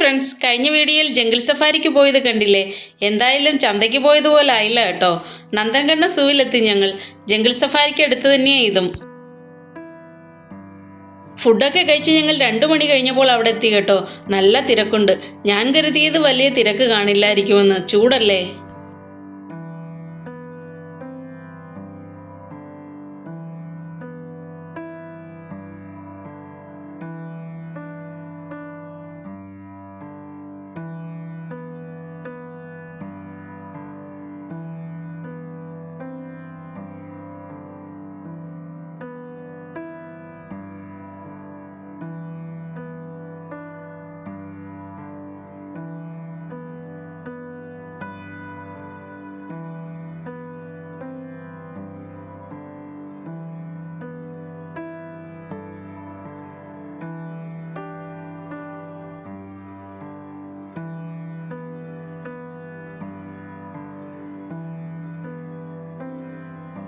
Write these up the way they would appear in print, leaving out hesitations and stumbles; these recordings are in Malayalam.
ഫ്രണ്ട്സ്, കഴിഞ്ഞ വീഡിയോയിൽ ജംഗിൾ സഫാരിക്ക് പോയത് കണ്ടില്ലേ? എന്തായാലും ചന്തയ്ക്ക് പോയതുപോലെ ആയില്ല കേട്ടോ. നന്ദൻകണ്ണ സൂവിലെത്തി ഞങ്ങൾ. ജംഗിൾ സഫാരിക്ക് അടുത്ത് തന്നെയാണ് ഇതും. ഫുഡൊക്കെ കഴിച്ച് ഞങ്ങൾ 2 മണി കഴിഞ്ഞപ്പോൾ അവിടെ എത്തി കേട്ടോ. നല്ല തിരക്കുണ്ട്. ഞാൻ കരുതിയത് വലിയ തിരക്ക് കാണില്ലായിരിക്കുമെന്ന്, ചൂടല്ലേ.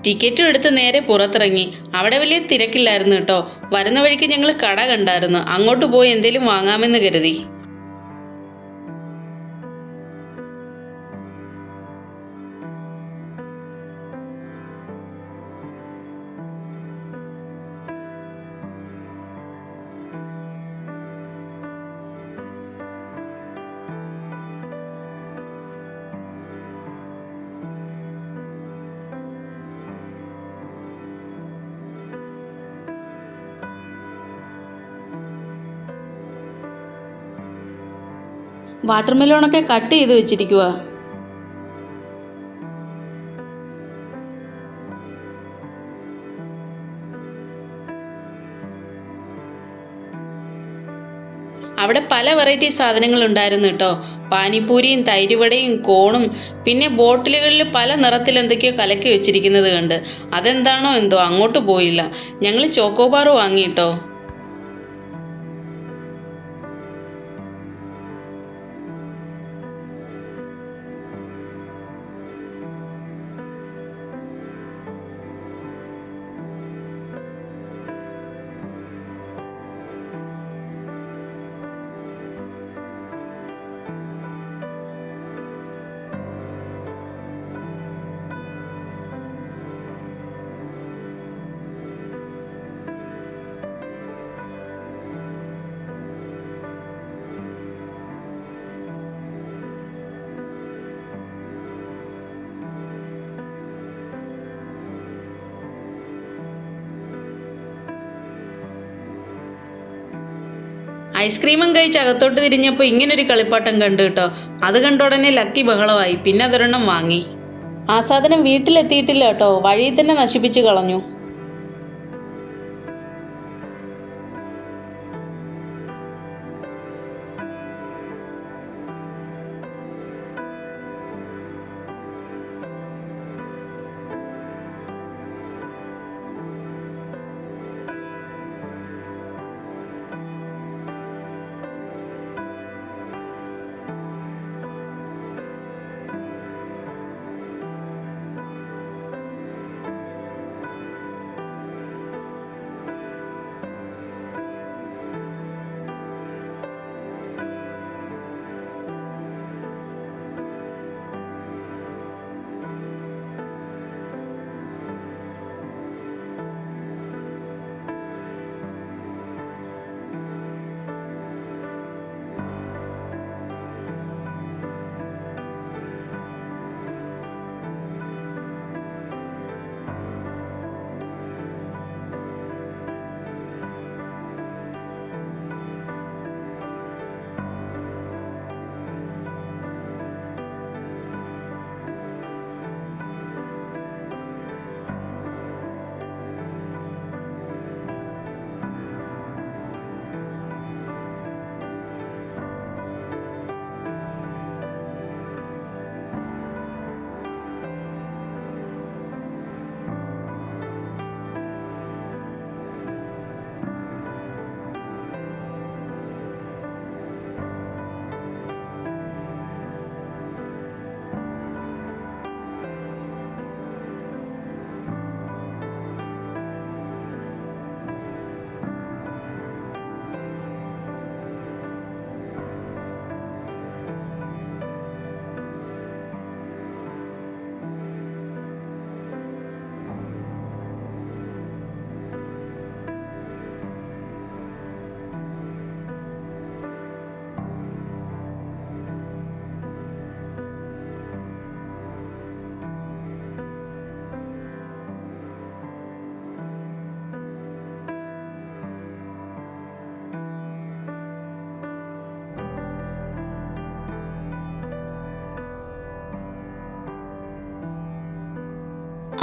ടിക്കറ്റും എടുത്ത് നേരെ പുറത്തിറങ്ങി. അവിടെ വലിയ തിരക്കില്ലായിരുന്നു കേട്ടോ. വരുന്ന വഴിക്ക് ഞങ്ങൾ കട കണ്ടായിരുന്നു. അങ്ങോട്ട് പോയി എന്തേലും വാങ്ങാമെന്ന് കരുതി. വാട്ടർ മെലോണൊക്കെ കട്ട് ചെയ്ത് വെച്ചിരിക്കുക. അവിടെ പല വെറൈറ്റി സാധനങ്ങൾ ഉണ്ടായിരുന്നു കേട്ടോ. പാനിപ്പൂരിയും തൈരുവടയും കോണും പിന്നെ ബോട്ടിലുകളിൽ പല നിറത്തിൽ എന്തൊക്കെയോ കലക്കി വെച്ചിരിക്കുന്നത് കണ്ട്. അതെന്താണോ എന്തോ അങ്ങോട്ട് പോയില്ല. ഞങ്ങൾ ചോക്കോബാർ വാങ്ങി കേട്ടോ. ഐസ്ക്രീമും കഴിച്ച് അകത്തോട്ട് തിരിഞ്ഞപ്പോൾ ഇങ്ങനൊരു കളിപ്പാട്ടം കണ്ടു കേട്ടോ. അത് കണ്ട ഉടനെ ലക്കി ബഹളമായി. പിന്നെ അതൊരെണ്ണം വാങ്ങി. ആ സാധനം വീട്ടിലെത്തിയിട്ടില്ല കേട്ടോ. വഴിയിൽ തന്നെ നശിപ്പിച്ച് കളഞ്ഞു.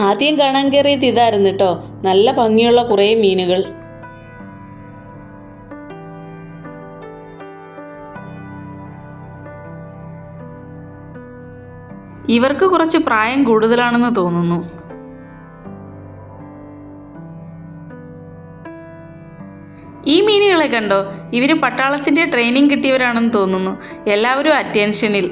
ആദ്യം കാണാൻ കയറിയത് ഇതായിരുന്നു കേട്ടോ. നല്ല ഭംഗിയുള്ള കുറേ മീനുകൾ. ഇവർക്ക് കുറച്ച് പ്രായം കൂടുതലാണെന്ന് തോന്നുന്നു. ഈ മീനുകളെ കണ്ടോ? ഇവർ പട്ടാളത്തിൻ്റെ ട്രെയിനിങ് കിട്ടിയവരാണെന്ന് തോന്നുന്നു. എല്ലാവരും അറ്റൻഷനിൽ.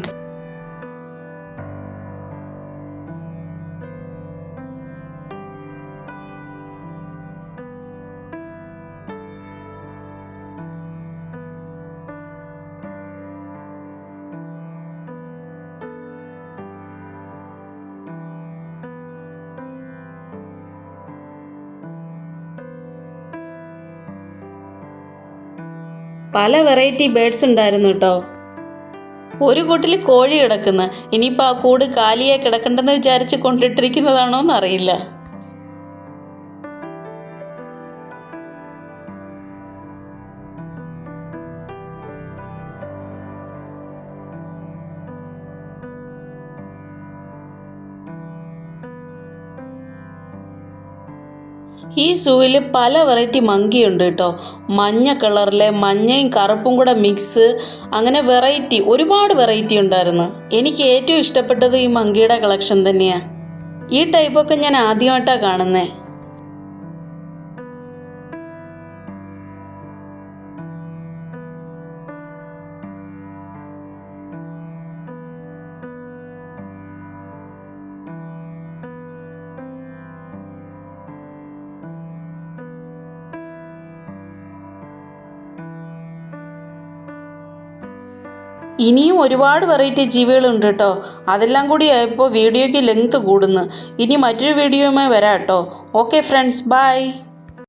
പല വെറൈറ്റി ബേഡ്സ് ഉണ്ടായിരുന്നു കേട്ടോ. ഒരു കൂട്ടിൽ കോഴി കിടക്കുന്നു. ഇനിയിപ്പോൾ ആ കൂട് കാലിയായി കിടക്കണ്ടെന്ന് വിചാരിച്ച് കൊണ്ടിട്ടിരിക്കുന്നതാണോ എന്നറിയില്ല. ഈ സൂവിൽ പല വെറൈറ്റി മങ്കിയുണ്ട് കേട്ടോ. മഞ്ഞ കളറിലെ മഞ്ഞയും കറുപ്പും കൂടെ മിക്സ്, അങ്ങനെ വെറൈറ്റി, ഒരുപാട് വെറൈറ്റി ഉണ്ടായിരുന്നു. എനിക്ക് ഏറ്റവും ഇഷ്ടപ്പെട്ടത് ഈ മങ്കിയുടെ കളക്ഷൻ തന്നെയാണ്. ഈ ടൈപ്പൊക്കെ ഞാൻ ആദ്യമായിട്ടാണ് കാണുന്നത്. ഇനിയും ഒരുപാട് വെറൈറ്റി ജീവികളുണ്ട് കേട്ടോ. അതെല്ലാം കൂടി ആയപ്പോൾ വീഡിയോയ്ക്ക് ലെങ്ത് കൂടുന്നു. ഇനി മറ്റൊരു വീഡിയോയുമായി വരാം കേട്ടോ. Okay friends, by.